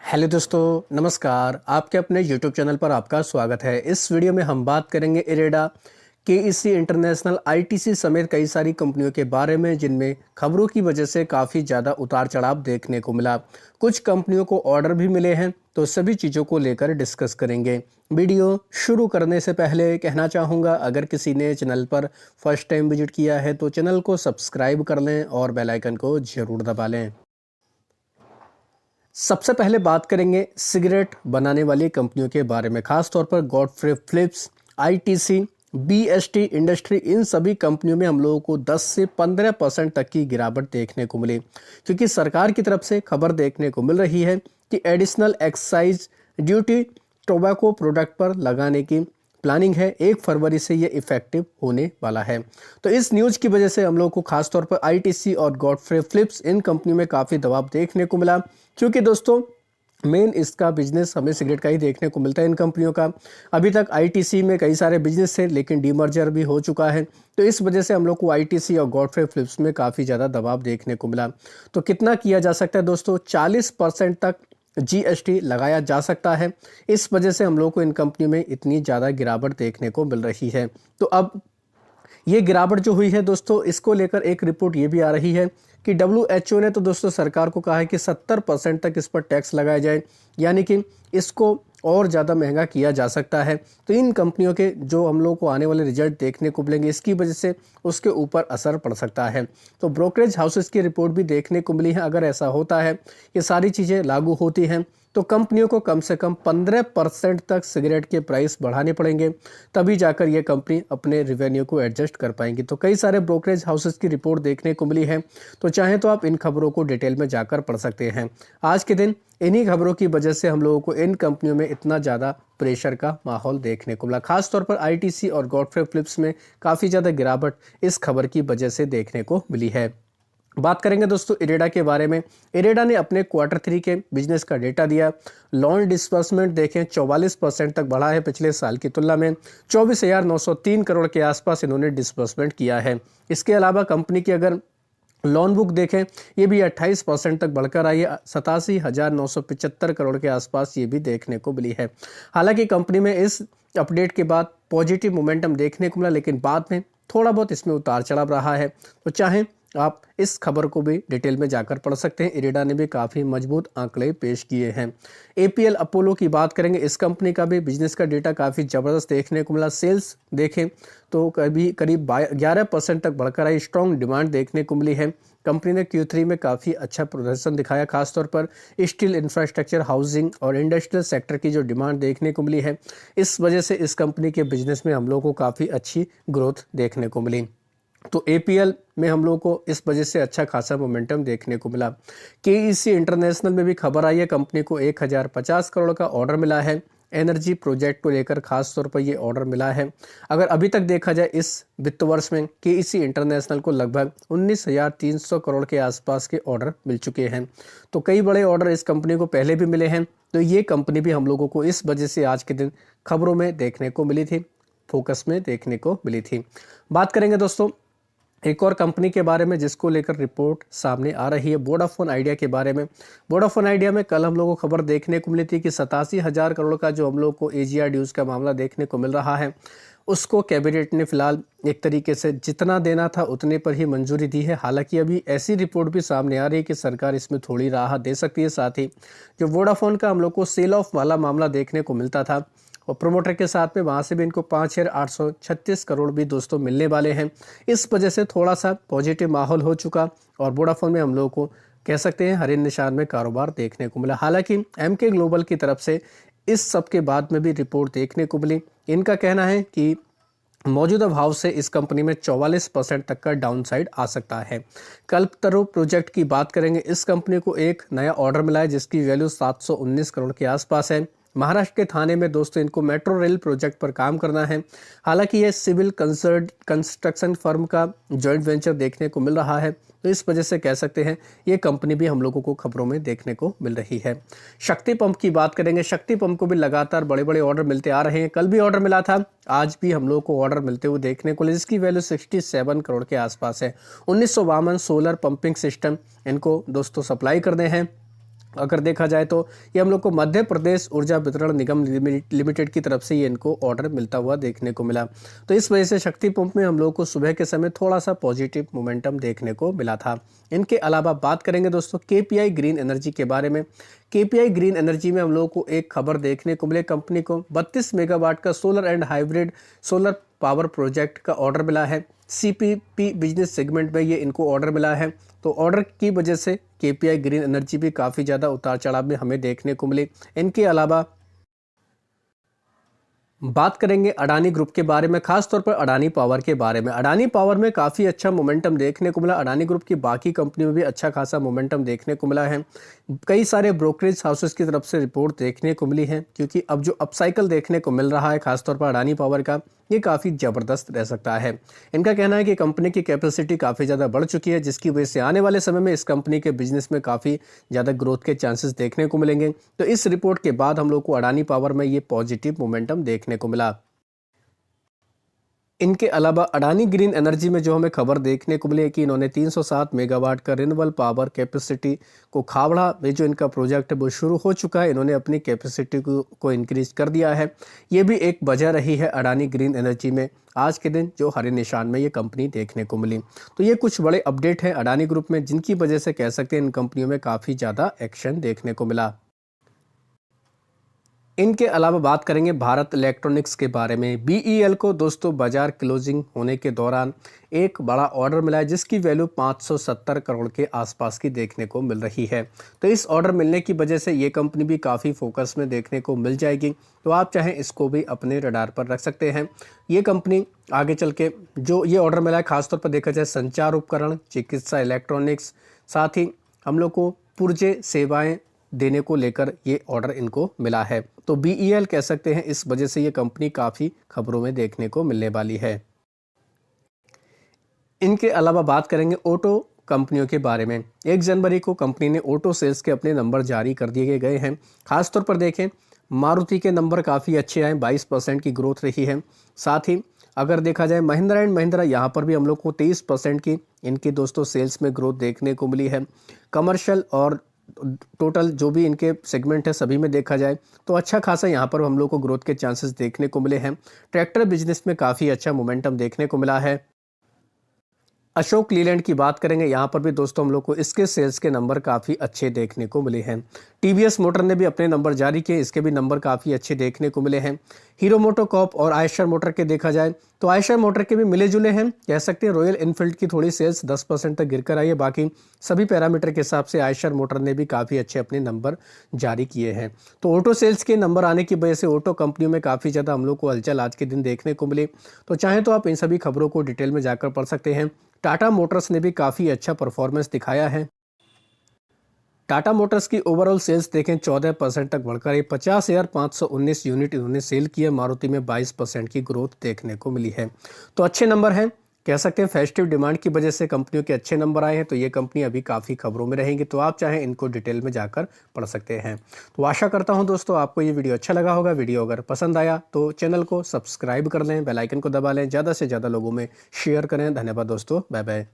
Hello दोस्तों, नमस्कार। आपके अपने यूट्यूब चैनल पर आपका स्वागत है। इस वीडियो में हम बात करेंगे इरेडा, केईसी इंटरनेशनल, आईटीसी समेत कई सारी कंपनियों के बारे में जिनमें खबरों की वजह से काफ़ी ज़्यादा उतार चढ़ाव देखने को मिला। कुछ कंपनियों को ऑर्डर भी मिले हैं, तो सभी चीज़ों को लेकर डिस्कस करेंगे। वीडियो शुरू करने से पहले कहना चाहूँगा, अगर किसी ने चैनल पर फर्स्ट टाइम विजिट किया है तो चैनल को सब्सक्राइब कर लें और बेल आइकन को ज़रूर दबा लें। सबसे पहले बात करेंगे सिगरेट बनाने वाली कंपनियों के बारे में, खास तौर पर Godfrey Phillips, ITC, BST industry. इन सभी कंपनियों में हम लोगों को 10 से 15% तक की गिरावट देखने को मिली, क्योंकि सरकार की तरफ से खबर देखने को मिल रही है कि additional excise duty tobacco product पर लगाने की प्लानिंग है। 1 फरवरी से ये इफेक्टिव होने वाला है। तो इस न्यूज़ की वजह से हम लोग को खासतौर पर आईटीसी और गॉडफ्रे फिलिप्स इन कंपनियों में काफ़ी दबाव देखने को मिला, क्योंकि दोस्तों मेन इसका बिजनेस हमें सिगरेट का ही देखने को मिलता है इन कंपनियों का। अभी तक आईटीसी में कई सारे बिजनेस थे, लेकिन डीमर्जर भी हो चुका है, तो इस वजह से हम लोग को आईटीसी और गॉडफ्रे फिलिप्स में काफ़ी ज़्यादा दबाव देखने को मिला। तो कितना किया जा सकता है दोस्तों? 40% तक जीएसटी लगाया जा सकता है। इस वजह से हम लोग को इन कंपनियों में इतनी ज़्यादा गिरावट देखने को मिल रही है। तो अब ये गिरावट जो हुई है दोस्तों, इसको लेकर एक रिपोर्ट ये भी आ रही है कि डब्ल्यूएचओ ने तो दोस्तों सरकार को कहा है कि 70% तक इस पर टैक्स लगाया जाए, यानी कि इसको और ज़्यादा महंगा किया जा सकता है। तो इन कंपनियों के जो हम लोग को आने वाले रिजल्ट देखने को मिलेंगे, इसकी वजह से उसके ऊपर असर पड़ सकता है। तो ब्रोकरेज हाउसेस की रिपोर्ट भी देखने को मिली है। अगर ऐसा होता है, ये सारी चीज़ें लागू होती हैं, तो कंपनियों को कम से कम 15% तक सिगरेट के प्राइस बढ़ाने पड़ेंगे, तभी जाकर ये कंपनी अपने रेवेन्यू को एडजस्ट कर पाएंगी। तो कई सारे ब्रोकरेज हाउसेस की रिपोर्ट देखने को मिली है, तो चाहें तो आप इन खबरों को डिटेल में जाकर पढ़ सकते हैं। आज के दिन इन्हीं खबरों की वजह से हम लोगों को इन कंपनियों में इतना ज़्यादा प्रेशर का माहौल देखने को मिला। खासतौर पर आईटीसी और गॉडफ्रे फिलिप्स में काफ़ी ज़्यादा गिरावट इस खबर की वजह से देखने को मिली है। बात करेंगे दोस्तों इरेडा के बारे में। इरेडा ने अपने क्वार्टर 3 के बिजनेस का डेटा दिया। लोन डिस्बर्समेंट देखें 44% तक बढ़ा है पिछले साल की तुलना में। 24,903 करोड़ के आसपास इन्होंने डिस्बर्समेंट किया है। इसके अलावा कंपनी की अगर लोन बुक देखें, ये भी 28% तक बढ़कर आई है। 87,975 करोड़ के आसपास ये भी देखने को मिली है। हालांकि कंपनी में इस अपडेट के बाद पॉजिटिव मोमेंटम देखने को मिला, लेकिन बाद में थोड़ा बहुत इसमें उतार चढ़ाव रहा है। तो चाहें आप इस खबर को भी डिटेल में जाकर पढ़ सकते हैं। इरेडा ने भी काफ़ी मजबूत आंकड़े पेश किए हैं। एपीएल अपोलो की बात करेंगे, इस कंपनी का भी बिजनेस का डेटा काफ़ी ज़बरदस्त देखने को मिला। सेल्स देखें तो करीब 11% तक बढ़कर आई। स्ट्रॉन्ग डिमांड देखने को मिली है। कंपनी ने Q3 में काफ़ी अच्छा प्रदर्शन दिखाया, खासतौर पर स्टील, इंफ्रास्ट्रक्चर, हाउसिंग और इंडस्ट्रियल सेक्टर की जो डिमांड देखने को मिली है, इस वजह से इस कंपनी के बिजनेस में हम लोग को काफ़ी अच्छी ग्रोथ देखने को मिली। तो एपीएल में हम लोग को इस वजह से अच्छा खासा मोमेंटम देखने को मिला। केईसी इंटरनेशनल में भी खबर आई है, कंपनी को 1050 करोड़ का ऑर्डर मिला है। एनर्जी प्रोजेक्ट को लेकर खास तौर पर ये ऑर्डर मिला है। अगर अभी तक देखा जाए इस वित्त वर्ष में केईसी इंटरनेशनल को लगभग 19,300 करोड़ के आसपास के ऑर्डर मिल चुके हैं। तो कई बड़े ऑर्डर इस कंपनी को पहले भी मिले हैं। तो ये कंपनी भी हम लोगों को इस वजह से आज के दिन खबरों में देखने को मिली थी, फोकस में देखने को मिली थी। बात करेंगे दोस्तों एक और कंपनी के बारे में जिसको लेकर रिपोर्ट सामने आ रही है, वोडाफोन आइडिया के बारे में। वोडाफोन आइडिया में कल हम लोगों को खबर देखने को मिली थी कि 87,000 करोड़ का जो हम लोग को एजीआर ड्यूज का मामला देखने को मिल रहा है, उसको कैबिनेट ने फिलहाल एक तरीके से जितना देना था उतने पर ही मंजूरी दी है। हालांकि अभी ऐसी रिपोर्ट भी सामने आ रही है कि सरकार इसमें थोड़ी राहत दे सकती है। साथ ही जो वोडाफोन का हम लोग को सेल ऑफ वाला मामला देखने को मिलता था और प्रोमोटर के साथ में, वहाँ से भी इनको 5,836 करोड़ भी दोस्तों मिलने वाले हैं। इस वजह से थोड़ा सा पॉजिटिव माहौल हो चुका और वोडाफोन में हम लोगों को कह सकते हैं हरे निशान में कारोबार देखने को मिला। हालांकि एमके ग्लोबल की तरफ से इस सब के बाद में भी रिपोर्ट देखने को मिली। इनका कहना है कि मौजूदा भाव से इस कंपनी में 44% तक का डाउनसाइड आ सकता है। कल्पतरु प्रोजेक्ट की बात करेंगे, इस कंपनी को एक नया ऑर्डर मिला है जिसकी वैल्यू 719 करोड़ के आसपास है। महाराष्ट्र के थाने में दोस्तों इनको मेट्रो रेल प्रोजेक्ट पर काम करना है। हालांकि ये सिविल कंस्ट्रक्शन फर्म का जॉइंट वेंचर देखने को मिल रहा है, तो इस वजह से कह सकते हैं ये कंपनी भी हम लोगों को खबरों में देखने को मिल रही है। शक्ति पंप की बात करेंगे, शक्ति पंप को भी लगातार बड़े बड़े ऑर्डर मिलते आ रहे हैं। कल भी ऑर्डर मिला था, आज भी हम लोगों को ऑर्डर मिलते हुए देखने को मिले, जिसकी वैल्यू 67 करोड़ के आसपास है। 1952 सोलर पंपिंग सिस्टम इनको दोस्तों सप्लाई करने हैं अगर देखा जाए तो ये हम लोग को मध्य प्रदेश ऊर्जा वितरण निगम लिमिटेड की तरफ से ये इनको ऑर्डर मिलता हुआ देखने को मिला। तो इस वजह से शक्ति पंप में हम लोग को सुबह के समय थोड़ा सा पॉजिटिव मोमेंटम देखने को मिला था। इनके अलावा बात करेंगे दोस्तों केपीआई ग्रीन एनर्जी के बारे में। केपीआई ग्रीन एनर्जी में हम लोगों को एक खबर देखने को मिले, कंपनी को 32 मेगावाट का solar and hybrid solar power project का ऑर्डर मिला है। सीपीपी बिजनेस सेगमेंट में ये इनको ऑर्डर मिला है। तो ऑर्डर की वजह से केपीआई ग्रीन एनर्जी भी काफ़ी ज़्यादा उतार चढ़ाव में हमें देखने को मिली। इनके अलावा बात करेंगे अडानी ग्रुप के बारे में, खास तौर पर अडानी पावर के बारे में। अडानी पावर में काफ़ी अच्छा मोमेंटम देखने को मिला। अडानी ग्रुप की बाकी कंपनियों में भी अच्छा खासा मोमेंटम देखने को मिला है। कई सारे ब्रोकरेज हाउसेस की तरफ से रिपोर्ट देखने को मिली है, क्योंकि अब जो अपसाइकल देखने को मिल रहा है खासतौर पर अडानी पावर का, ये काफ़ी ज़बरदस्त रह सकता है। इनका कहना है कि कंपनी की कैपेसिटी काफ़ी ज़्यादा बढ़ चुकी है, जिसकी वजह से आने वाले समय में इस कंपनी के बिजनेस में काफ़ी ज़्यादा ग्रोथ के चांसेस देखने को मिलेंगे। तो इस रिपोर्ट के बाद हम लोग को अडानी पावर में ये पॉजिटिव मोमेंटम देखने को मिला। इनके अलावा अडानी ग्रीन एनर्जी में जो हमें खबर देखने को मिली है कि इन्होंने 307 मेगावाट का रिन्यूएबल पावर कैपेसिटी को खावड़ा में जो इनका प्रोजेक्ट है वो शुरू हो चुका है। इन्होंने अपनी कैपेसिटी को इंक्रीज कर दिया है। ये भी एक वजह रही है अडानी ग्रीन एनर्जी में आज के दिन जो हरे निशान में ये कंपनी देखने को मिली। तो ये कुछ बड़े अपडेट हैं अडानी ग्रुप में, जिनकी वजह से कह सकते हैं इन कंपनियों में काफ़ी ज़्यादा एक्शन देखने को मिला। इनके अलावा बात करेंगे भारत इलेक्ट्रॉनिक्स के बारे में। बीईएल को दोस्तों बाजार क्लोजिंग होने के दौरान एक बड़ा ऑर्डर मिला है, जिसकी वैल्यू 570 करोड़ के आसपास की देखने को मिल रही है। तो इस ऑर्डर मिलने की वजह से ये कंपनी भी काफ़ी फोकस में देखने को मिल जाएगी। तो आप चाहें इसको भी अपने रडार पर रख सकते हैं। ये कंपनी आगे चल के जो ये ऑर्डर मिला है, खासतौर पर देखा जाए संचार उपकरण, चिकित्सा इलेक्ट्रॉनिक्स, साथ ही हम लोग को पुर्जे सेवाएं देने को लेकर ये ऑर्डर इनको मिला है। तो बीईएल कह सकते हैं इस वजह से ये कंपनी काफ़ी खबरों में देखने को मिलने वाली है। इनके अलावा बात करेंगे ऑटो कंपनियों के बारे में। 1 जनवरी को कंपनी ने ऑटो सेल्स के अपने नंबर जारी कर दिए गए हैं। खासतौर पर देखें मारुति के नंबर काफ़ी अच्छे आए, 22% की ग्रोथ रही है। साथ ही अगर देखा जाए महिंद्रा एंड महिंद्रा, यहाँ पर भी हम लोग को 23% की इनकी दोस्तों सेल्स में ग्रोथ देखने को मिली है। कमर्शियल और टोटल जो भी इनके सेगमेंट है सभी में देखा जाए तो अच्छा खासा यहाँ पर हम लोग को ग्रोथ के चांसेस देखने को मिले हैं। ट्रैक्टर बिजनेस में काफ़ी अच्छा मोमेंटम देखने को मिला है। अशोक लीलैंड की बात करेंगे, यहाँ पर भी दोस्तों हम लोग को इसके सेल्स के नंबर काफ़ी अच्छे देखने को मिले हैं। टीवीएस मोटर ने भी अपने नंबर जारी किए, इसके भी नंबर काफ़ी अच्छे देखने को मिले हैं। हीरो मोटोकॉर्प और आयशर मोटर के देखा जाए तो आयशर मोटर के भी मिले जुले हैं, कह सकते हैं। रॉयल इनफील्ड की थोड़ी सेल्स 10% तक गिर कर आई है। बाकी सभी पैरामीटर के हिसाब से आयशर मोटर ने भी काफ़ी अच्छे अपने नंबर जारी किए हैं। तो ऑटो सेल्स के नंबर आने की वजह से ऑटो कंपनियों में काफ़ी ज़्यादा हम लोग को हलचल आज के दिन देखने को मिली। तो चाहें तो आप इन सभी खबरों को डिटेल में जाकर पढ़ सकते हैं। टाटा मोटर्स ने भी काफ़ी अच्छा परफॉर्मेंस दिखाया है। टाटा मोटर्स की ओवरऑल सेल्स देखें 14% तक बढ़कर 50,519 यूनिट इन्होंने सेल किया। मारुति में 22% की ग्रोथ देखने को मिली है। तो अच्छे नंबर हैं, कह सकते हैं फेस्टिव डिमांड की वजह से कंपनियों के अच्छे नंबर आए हैं। तो ये कंपनी अभी काफ़ी खबरों में रहेंगी, तो आप चाहें इनको डिटेल में जाकर पढ़ सकते हैं। तो आशा करता हूं दोस्तों आपको ये वीडियो अच्छा लगा होगा। वीडियो अगर पसंद आया तो चैनल को सब्सक्राइब कर लें, बेल आइकन को दबा लें, ज़्यादा से ज़्यादा लोगों में शेयर करें। धन्यवाद दोस्तों, बाय बाय।